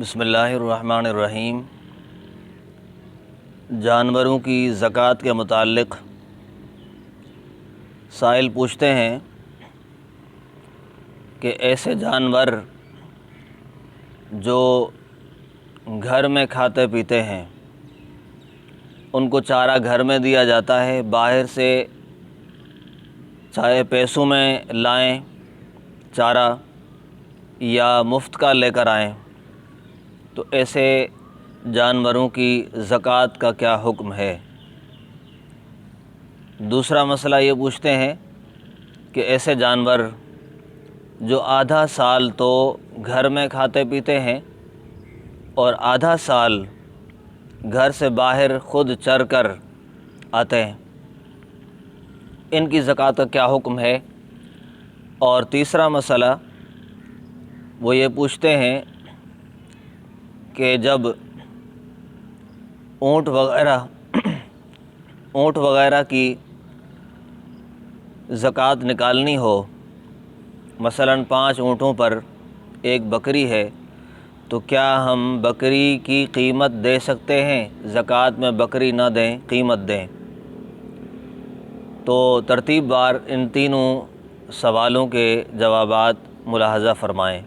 بسم اللہ الرحمن الرحیم۔ جانوروں کی زکوٰۃ کے متعلق سائل پوچھتے ہیں کہ ایسے جانور جو گھر میں کھاتے پیتے ہیں ان کو چارہ گھر میں دیا جاتا ہے، باہر سے چاہے پیسوں میں لائیں چارہ یا مفت کا لے کر آئیں، تو ایسے جانوروں کی زکوٰۃ کا کیا حکم ہے؟ دوسرا مسئلہ یہ پوچھتے ہیں کہ ایسے جانور جو آدھا سال تو گھر میں کھاتے پیتے ہیں اور آدھا سال گھر سے باہر خود چر کر آتے ہیں، ان کی زکوٰۃ کا کیا حکم ہے؟ اور تیسرا مسئلہ وہ یہ پوچھتے ہیں کہ جب اونٹ وغیرہ کی زکوٰۃ نکالنی ہو، مثلاً 5 اونٹوں پر ایک بکری ہے، تو کیا ہم بکری کی قیمت دے سکتے ہیں؟ زکوٰۃ میں بکری نہ دیں، قیمت دیں؟ تو ترتیب بار ان تینوں سوالوں کے جوابات ملاحظہ فرمائیں۔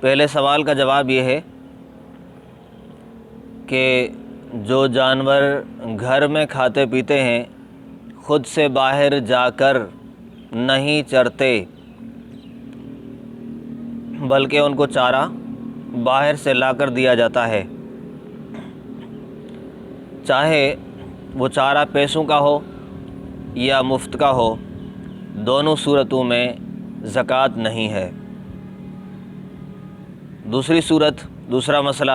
پہلے سوال کا جواب یہ ہے کہ جو جانور گھر میں کھاتے پیتے ہیں، خود سے باہر جا کر نہیں چرتے بلکہ ان کو چارہ باہر سے لا کر دیا جاتا ہے، چاہے وہ چارہ پیسوں کا ہو یا مفت کا ہو، دونوں صورتوں میں زکوٰۃ نہیں ہے۔ دوسرا مسئلہ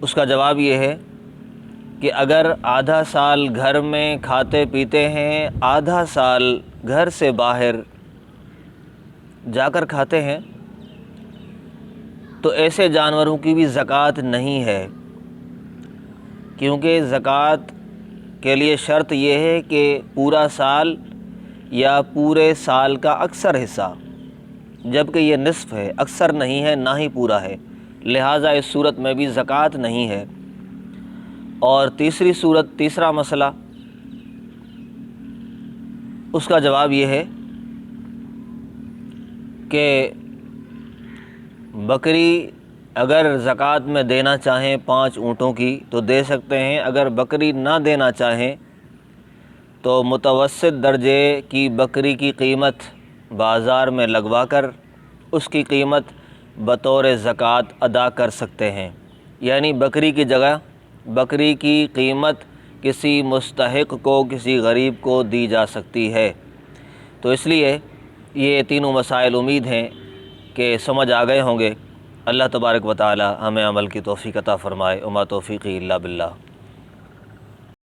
اس کا جواب یہ ہے کہ اگر آدھا سال گھر میں کھاتے پیتے ہیں، آدھا سال گھر سے باہر جا کر کھاتے ہیں، تو ایسے جانوروں کی بھی زکوٰۃ نہیں ہے، کیونکہ زکوٰۃ کے لیے شرط یہ ہے کہ پورا سال یا پورے سال کا اکثر حصہ، جبکہ یہ نصف ہے، اکثر نہیں ہے، نہ ہی پورا ہے، لہٰذا اس صورت میں بھی زکوٰۃ نہیں ہے۔ اور تیسرا مسئلہ اس کا جواب یہ ہے کہ بکری اگر زکوٰۃ میں دینا چاہیں 5 اونٹوں کی تو دے سکتے ہیں، اگر بکری نہ دینا چاہیں تو متوسط درجے کی بکری کی قیمت بازار میں لگوا کر اس کی قیمت بطور زکوٰۃ ادا کر سکتے ہیں، یعنی بکری کی جگہ بکری کی قیمت کسی مستحق کو، کسی غریب کو دی جا سکتی ہے۔ تو اس لیے یہ تینوں مسائل امید ہیں کہ سمجھ آ گئے ہوں گے۔ اللہ تبارک و تعالی ہمیں عمل کی توفیق عطا فرمائے۔ وما توفیقی الا باللہ۔